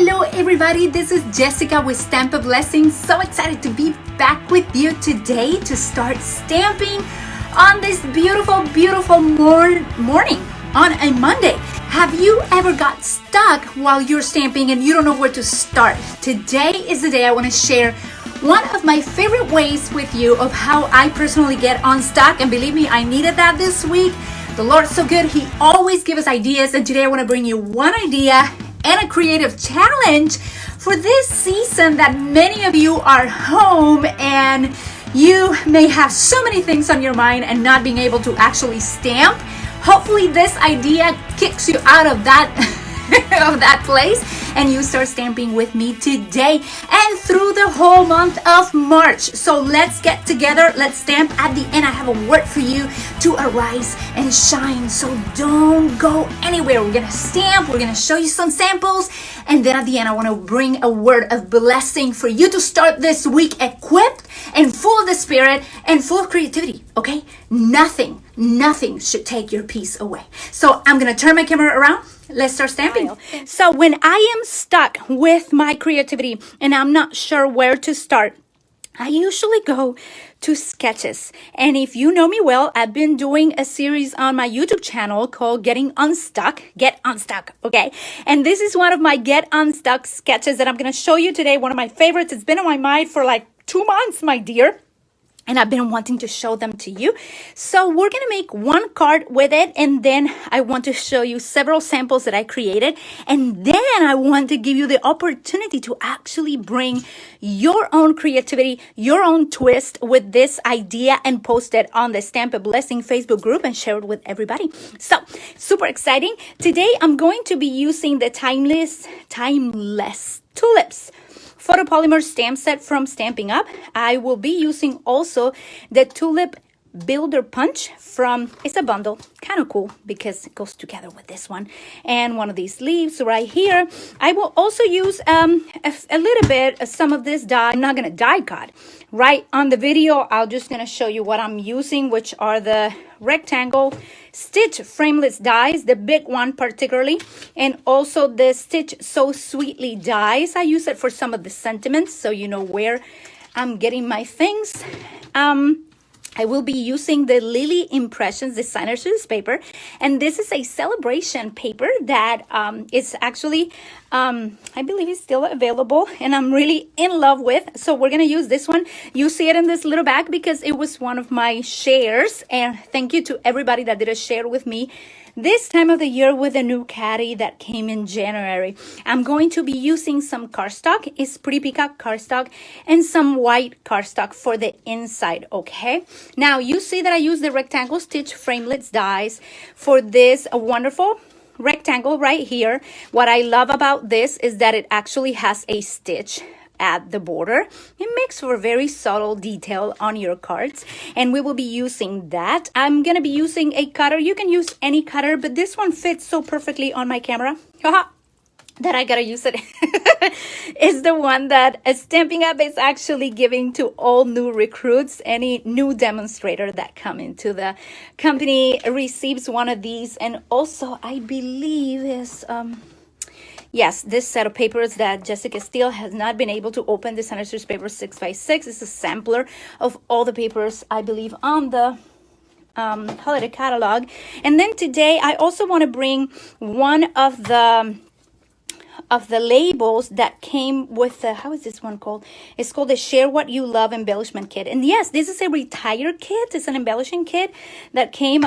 Hello everybody, this is Jessica with Stamp a Blessing. So excited to be back with you today to start stamping on this beautiful morning on a Monday. Have you ever got stuck while you're stamping and you don't know where to start? Today is the day I want to share one of my favorite ways with you of how I personally get unstuck, and believe me, I needed that this week. The Lord's so good, He always gives us ideas, and today I want to bring you one idea and a creative challenge for this season that many of you are home and you may have so many things on your mind and not being able to actually stamp. Hopefully this idea kicks you out of that of that place and you start stamping with me today and through the whole month of March. So let's get together, let's stamp. At the end I have a word for you to arise and shine, so don't go anywhere. We're gonna stamp, we're gonna show you some samples, and then at the end I want to bring a word of blessing for you to start this week equipped and full of the Spirit and full of creativity. Okay, nothing should take your peace away. So I'm gonna turn my camera around. Let's start stamping. So when I am stuck with my creativity and I'm not sure where to start, I usually go to sketches. And if you know me well, I've been doing a series on my YouTube channel called Get Unstuck, okay? And this is one of my Get Unstuck sketches that I'm gonna show you today. One of my favorites. It's been on my mind for like 2 months, my dear. And I've been wanting to show them to you. So we're going to make one card with it. And then I want to show you several samples that I created. And then I want to give you the opportunity to actually bring your own creativity, your own twist with this idea and post it on the Stamp a Blessing Facebook group and share it with everybody. So super exciting. Today I'm going to be using the timeless Tulips photopolymer stamp set from Stampin'Up. I will be using also the Tulip Builder Punch from, it's a bundle, kind of cool because it goes together with this one, and one of these leaves right here. I will also use a little bit of some of this die. I'm not going to die cut right on the video. I'm just going to show you what I'm using, which are the rectangle stitch frameless dies, the big one particularly, and also the Stitch So Sweetly dies. I use it for some of the sentiments, so you know where I'm getting my things. I will be using the Lily Impressions Designer Series paper, and this is a celebration paper that is actually, I believe it's still available, and I'm really in love with. So we're going to use this one. You see it in this little bag because it was one of my shares, and thank you to everybody that did a share with me this time of the year with a new caddy that came in January. I'm going to be using some cardstock. It's Pretty Peacock cardstock and some white cardstock for the inside, okay? Now, you see that I use the rectangle stitch framelets dies for this wonderful rectangle right here. What I love about this is that it actually has a stitch at the border. It makes for a very subtle detail on your cards, and we will be using that. I'm gonna be using a cutter. You can use any cutter, but this one fits so perfectly on my camera that I gotta use it. It's the one that Stampin'Up is actually giving to all new recruits. Any new demonstrator that come into the company receives one of these. And also I believe is yes, this set of papers that Jessica still has not been able to open, the Designer Series paper 6x6, is a sampler of all the papers, I believe, on the holiday catalog. And then today, I also want to bring one of the labels that came with the, how is this one called? It's called the Share What You Love Embellishment Kit. And yes, this is a retire kit. It's an embellishing kit that came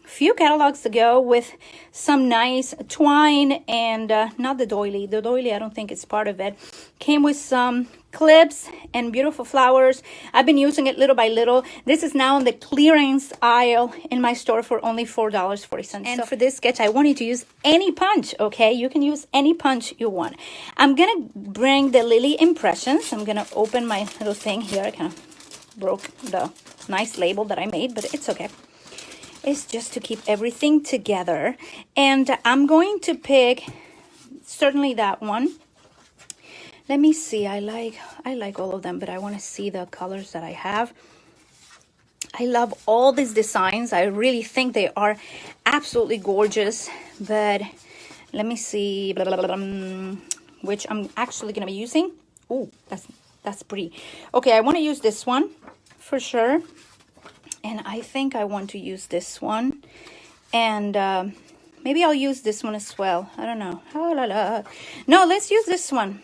few catalogs ago with some nice twine and not the doily. The doily, I don't think it's part of it. Came with some clips and beautiful flowers. I've been using it little by little. This is now in the clearance aisle in my store for only $4.40. And so for this sketch, I want you to use any punch, okay? You can use any punch you want. I'm gonna bring the Lily Impressions. I'm gonna open my little thing here. I kind of broke the nice label that I made, but it's okay. It's just to keep everything together. And I'm going to pick certainly that one. Let me see. I like all of them, but I want to see the colors that I have. I love all these designs. I really think they are absolutely gorgeous. But let me see. which I'm actually gonna be using. Oh, that's pretty. Okay, I want to use this one for sure, and I think I want to use this one, and maybe I'll use this one as well. I don't know. Oh la la. No, let's use this one.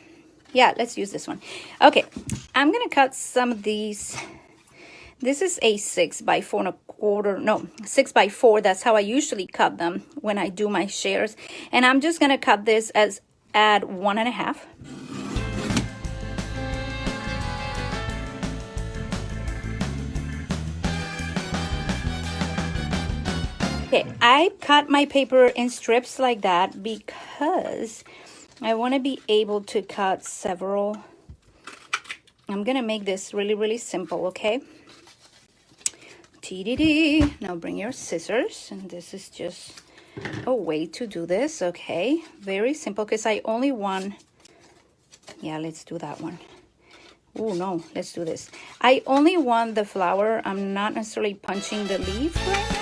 Yeah, let's use this one. Okay, I'm gonna cut some of these. This is a 6 by 4 1/4. No, 6 by 4. That's how I usually cut them when I do my shares. And I'm just gonna cut this as at 1.5. Okay, I cut my paper in strips like that because I want to be able to cut several. I'm gonna make this really, really simple, okay? TDD. Now bring your scissors, and this is just a way to do this, okay? Very simple, because I only want, yeah, let's do that one. Oh no, let's do this. I only want the flower. I'm not necessarily punching the leaf right now.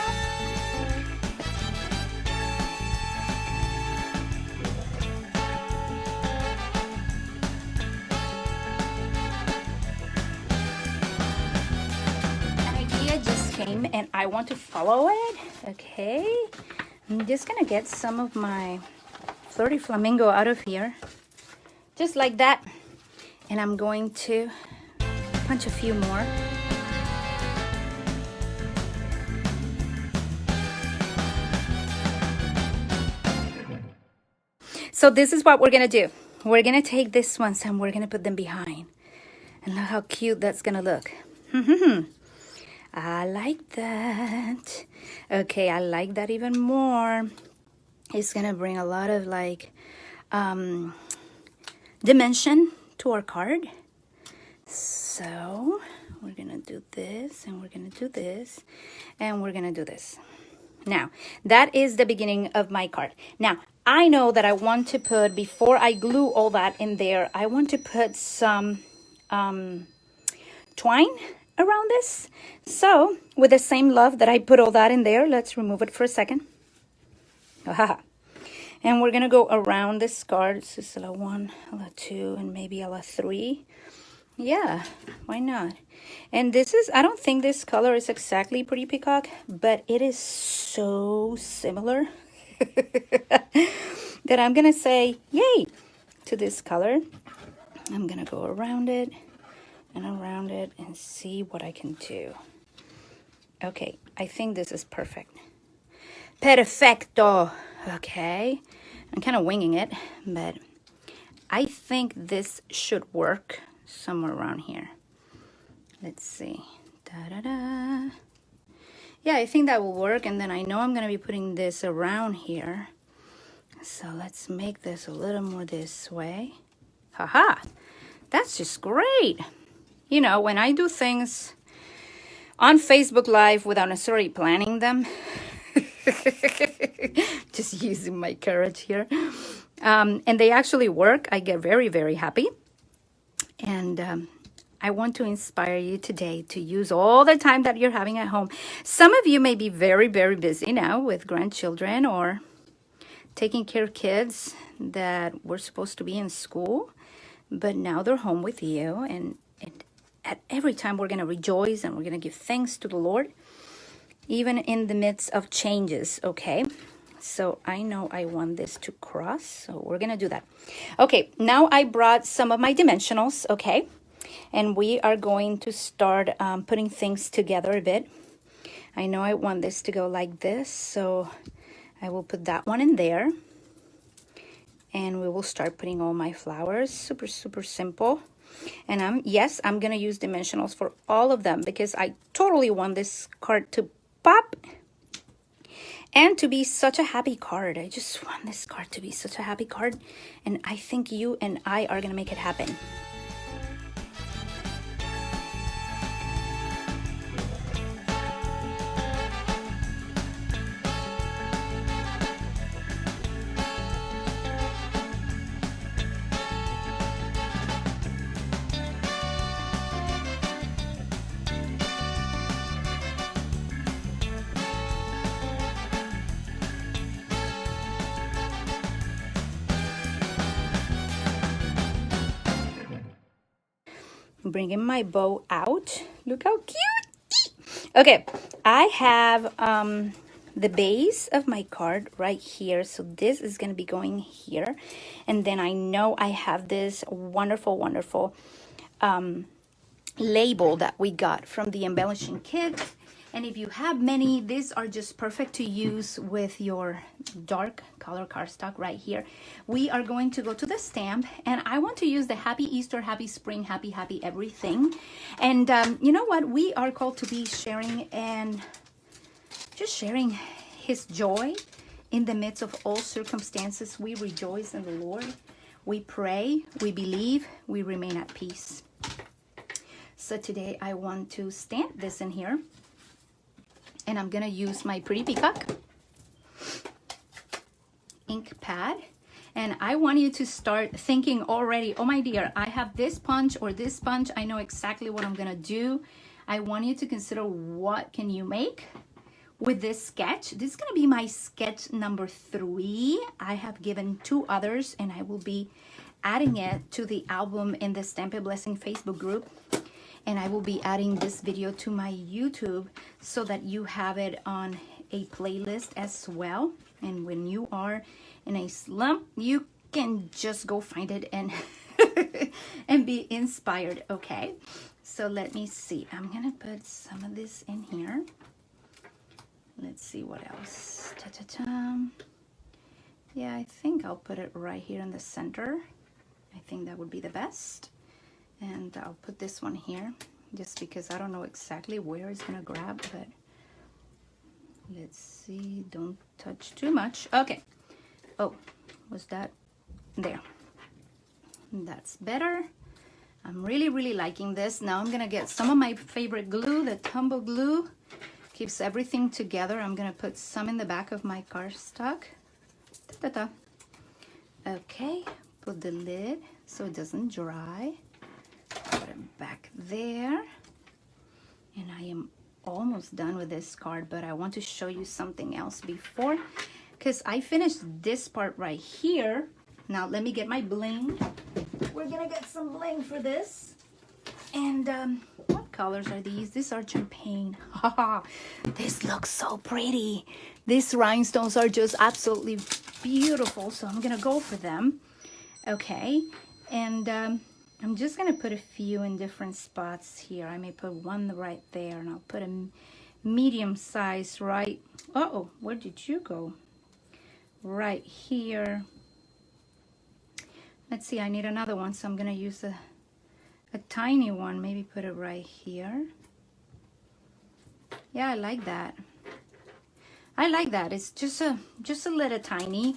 And I want to follow it. Okay, I'm just gonna get some of my Flirty Flamingo out of here, just like that, and I'm going to punch a few more. So this is what we're gonna do. We're gonna take these ones and we're gonna put them behind, and look how cute that's gonna look. I like that. Okay, I like that even more. It's gonna bring a lot of like dimension to our card. So we're gonna do this, and we're gonna do this, and we're gonna do this. Now, that is the beginning of my card. Now, I know that I want to put, before I glue all that in there, I want to put some twine around this. So with the same love that I put all that in there, let's remove it for a second. And we're gonna go around this card. This is a 1, a 2, and maybe a 3. Yeah, why not? And this is, I don't think this color is exactly Pretty Peacock, but it is so similar that I'm gonna say yay to this color. I'm gonna go around it and around it and see what I can do. Okay, I think this is perfect. Perfecto. Okay, I'm kind of winging it, but I think this should work somewhere around here. Let's see. Da-da-da. Yeah, I think that will work, and then I know I'm going to be putting this around here. So let's make this a little more this way. Haha, that's just great. You know, when I do things on Facebook Live without necessarily planning them, just using my courage here, and they actually work, I get very, very happy. And I want to inspire you today to use all the time that you're having at home. Some of you may be very, very busy now with grandchildren or taking care of kids that were supposed to be in school, but now they're home with you. And at every time we're going to rejoice and we're going to give thanks to the Lord, even in the midst of changes, okay? So I know I want this to cross, so we're going to do that. Okay, now I brought some of my dimensionals, okay? And we are going to start putting things together a bit. I know I want this to go like this, so I will put that one in there. And we will start putting all my flowers. Super, super simple. And I'm going to use dimensionals for all of them because I totally want this card to pop and to be such a happy card. I just want this card to be such a happy card. And I think you and I are going to make it happen. bringing my bow out. Look how cute. Okay, I have the base of my card right here. So this is going to be going here. And then I know I have this wonderful, wonderful label that we got from the embellishing kit. And if you have many, these are just perfect to use with your dark color cardstock right here. We are going to go to the stamp, and I want to use the Happy Easter, Happy Spring, Happy, Happy Everything. And you know what? We are called to be sharing and just sharing his joy in the midst of all circumstances. We rejoice in the Lord. We pray, we believe, we remain at peace. So today I want to stamp this in here. And I'm gonna use my Pretty Peacock ink pad. And I want you to start thinking already, oh my dear, I have this punch or this punch. I know exactly what I'm gonna do. I want you to consider what can you make with this sketch. This is gonna be my sketch number 3. I have given 2 others, and I will be adding it to the album in the Stamp It Blessing Facebook group. And I will be adding this video to my YouTube so that you have it on a playlist as well. And when you are in a slump, you can just go find it and and be inspired. Okay, so let me see. I'm gonna put some of this in here. Let's see what else. Ta-ta-ta. Yeah, I think I'll put it right here in the center. I think that would be the best. And I'll put this one here just because I don't know exactly where it's gonna grab, but let's see. Don't touch too much. Okay. Oh, was that there? That's better. I'm really, really liking this. Now I'm gonna get some of my favorite glue, the Tumble glue. Keeps everything together. I'm gonna put some in the back of my cardstock. Ta-ta-ta. Okay, put the lid so it doesn't dry. Put it back there. And I am almost done with this card, but I want to show you something else before, because I finished this part right here. Now let me get my bling. We're gonna get some bling for this. And what colors are these? These are champagne. This looks so pretty. These rhinestones are just absolutely beautiful, so I'm gonna go for them. Okay, and I'm just gonna put a few in different spots here. I may put one right there, and I'll put a medium size right. Uh-oh, where did you go? Right here. Let's see, I need another one, so I'm gonna use a tiny one. Maybe put it right here. Yeah, I like that. I like that. It's just a little tiny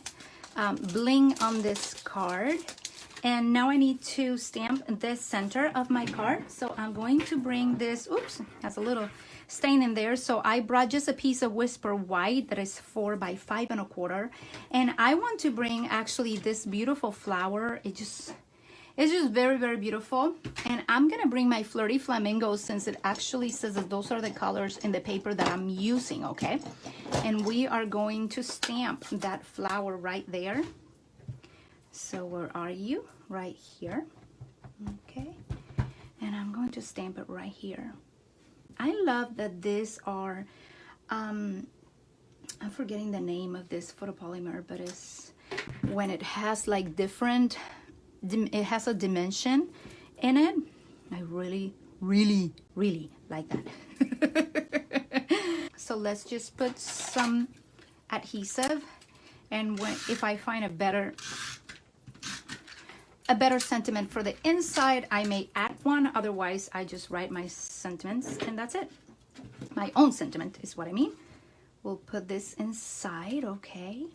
bling on this card. And now I need to stamp the center of my card. So I'm going to bring this, oops, has a little stain in there. So I brought just a piece of Whisper White that is 4 by 5 1/4. And I want to bring actually this beautiful flower. It's just very, very beautiful. And I'm gonna bring my Flirty Flamingos, since it actually says that those are the colors in the paper that I'm using, okay? And we are going to stamp that flower right there. So where are you? Right here. Okay. And I'm going to stamp it right here. I love that these are, I'm forgetting the name of this photopolymer, but it's when it has like different, it has a dimension in it. I really, really, really like that. So let's just put some adhesive, and if I find a better sentiment for the inside, I may add one. Otherwise, I just write my sentiments, and that's it. My own sentiment is what I mean. We'll put this inside, okay?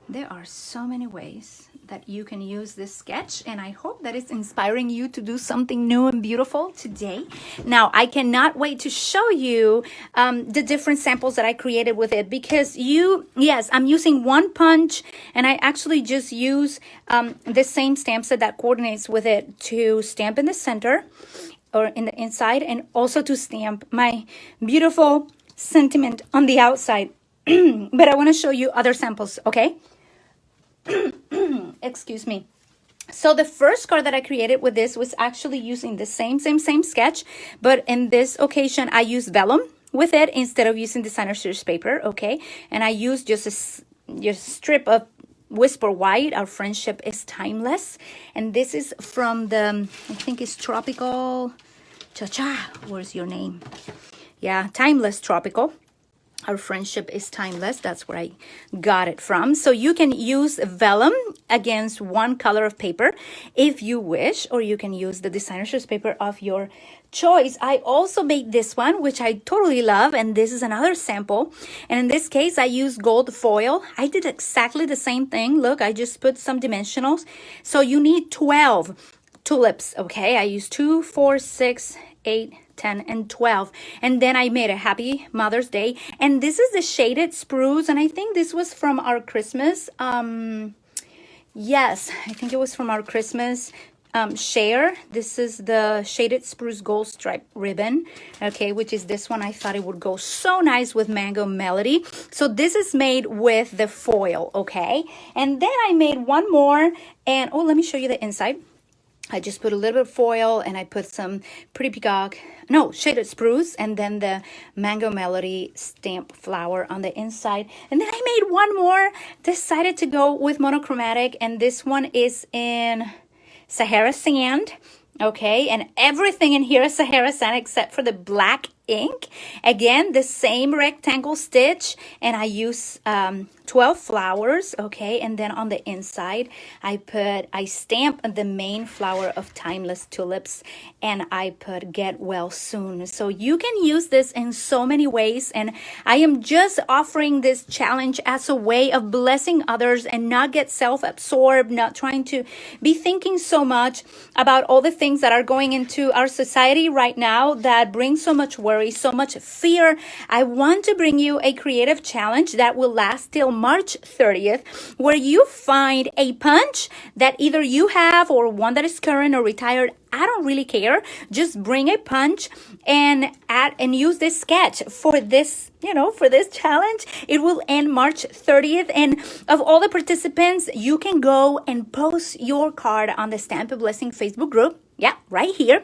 There are so many ways that you can use this sketch, and I hope that it's inspiring you to do something new and beautiful today. Now, I cannot wait to show you the different samples that I created with it, because yes, I'm using one punch, and I actually just use the same stamp set that coordinates with it to stamp in the center or in the inside, and also to stamp my beautiful sentiment on the outside. But I want to show you other samples, okay? Excuse me. So the first card that I created with this was actually using the same sketch, but in this occasion I used vellum with it instead of using designer series paper, okay? And I used just a strip of Whisper White, Our Friendship is Timeless. And this is from the, I think it's Tropical, Cha-Cha, where's your name? Yeah, Timeless Tropical. Our Friendship is Timeless. That's where I got it from. So you can use vellum against one color of paper if you wish, or you can use the designer series paper of your choice. I also made this one, which I totally love, and this is another sample. And in this case, I used gold foil. I did exactly the same thing. Look, I just put some dimensionals. So you need 12 tulips, okay? I used 2, 4, 6, 8, 10, and 12. And then I made a Happy Mother's Day. And this is the shaded spruce. And I think this was from our Christmas. Yes, I think it was from our Christmas share. This is the shaded spruce gold stripe ribbon, okay, which is this one. I thought it would go so nice with Mango Melody. So this is made with the foil, okay? And then I made one more, and oh, let me show you the inside. I just put a little bit of foil and I put some Pretty Peacock, no, shaded spruce, and then the Mango Melody stamp flower on the inside. And then I made one more, decided to go with monochromatic, and this one is in Sahara Sand, okay? And everything in here is Sahara Sand except for the black ink. Again, the same rectangle stitch, and I use 12 flowers, okay? And then on the inside, I stamp the main flower of Timeless Tulips, and I put Get Well Soon. So you can use this in so many ways, and I am just offering this challenge as a way of blessing others and not get self-absorbed, not trying to be thinking so much about all the things that are going into our society right now that bring so much worry, so much fear. I want to bring you a creative challenge that will last till March 30th, where you find a punch that either you have or one that is current or retired. I don't really care. Just bring a punch and add and use this sketch for this, for this challenge. It will end March 30th. And of all the participants, you can go and post your card on the Stamp a Blessing Facebook group. Yeah, right here.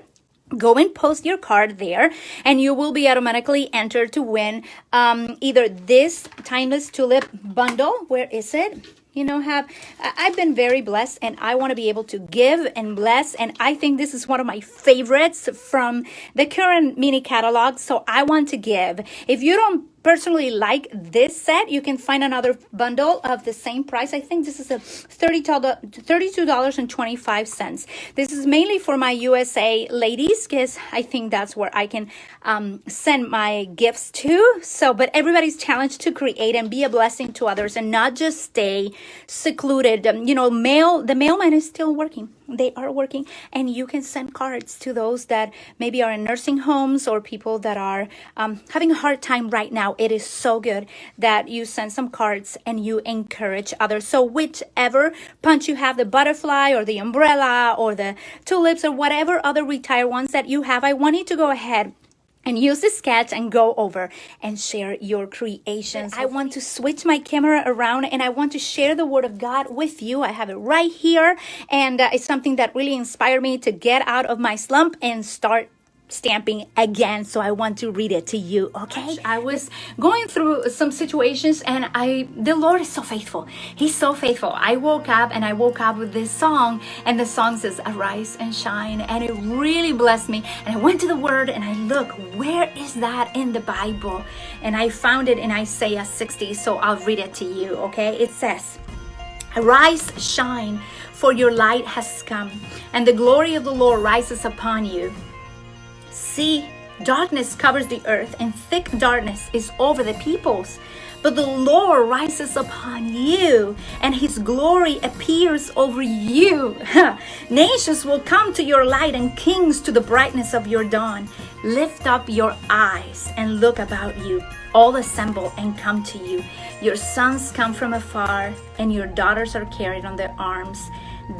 Go and post your card there, and you will be automatically entered to win either this Timeless Tulip bundle. Where is it? I've been very blessed, and I want to be able to give and bless, and I think this is one of my favorites from the current mini catalog, so I want to give. If you don't personally like this set, you can find another bundle of the same price. I think this is a $32.25. This is mainly for my USA ladies, because I think that's where I can send my gifts to. But everybody's challenged to create and be a blessing to others and not just stay secluded. The mailman is still working. They are working, and you can send cards to those that maybe are in nursing homes or people that are having a hard time right now. It is so good that you send some cards and you encourage others. So whichever punch you have, the butterfly or the umbrella or the tulips or whatever other retired ones that you have, I want you to go ahead and use the sketch and go over and share your creations. I want to switch my camera around, and I want to share the word of God with you. I have it right here, and it's something that really inspired me to get out of my slump and start stamping again. So I want to read it to you, okay? I was going through some situations, and the Lord is so faithful. He's so faithful. I woke up with this song, and the song says, "Arise and shine," and it really blessed me. And I went to the word and I look, where is that in the Bible? And I found it in Isaiah 60, so I'll read it to you, okay? It says, "Arise, shine, for your light has come, and the glory of the Lord rises upon you. See, darkness covers the earth, and thick darkness is over the peoples. But the Lord rises upon you, and his glory appears over you. Nations will come to your light, and kings to the brightness of your dawn. Lift up your eyes and look about you. All assemble and come to you. Your sons come from afar, and your daughters are carried on their arms.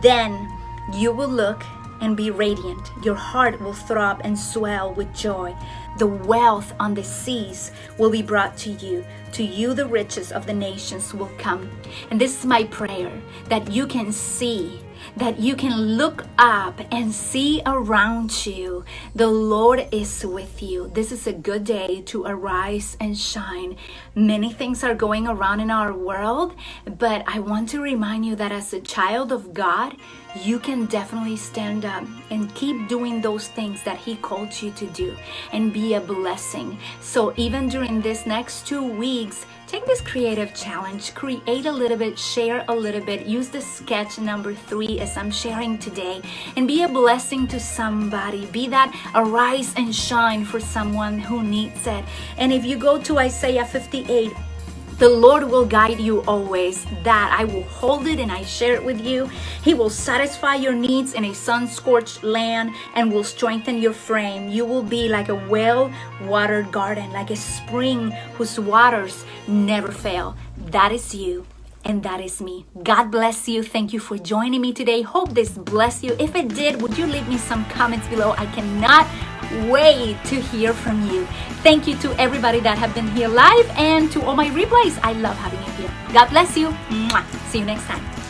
Then you will look and be radiant. Your heart will throb and swell with joy. The wealth on the seas will be brought to you. To you the riches of the nations will come." And this is my prayer, that you can see that you can look up and see around you. The Lord is with you. This is a good day to arise and shine. Many things are going around in our world, but I want to remind you that as a child of God, you can definitely stand up and keep doing those things that He called you to do and be a blessing. So even during this next 2 weeks, take this creative challenge, create a little bit, share a little bit, use the sketch number 3 as I'm sharing today, and be a blessing to somebody. Be that arise and shine for someone who needs it. And if you go to Isaiah 58, the Lord will guide you always. That I will hold it and I share it with you. He will satisfy your needs in a sun-scorched land and will strengthen your frame. You will be like a well-watered garden, like a spring whose waters never fail. That is you. And that is me. God bless you. Thank you for joining me today. Hope this blessed you. If it did, would you leave me some comments below? I cannot wait to hear from you. Thank you to everybody that have been here live and to all my replays. I love having you here. God bless you. Mwah. See you next time.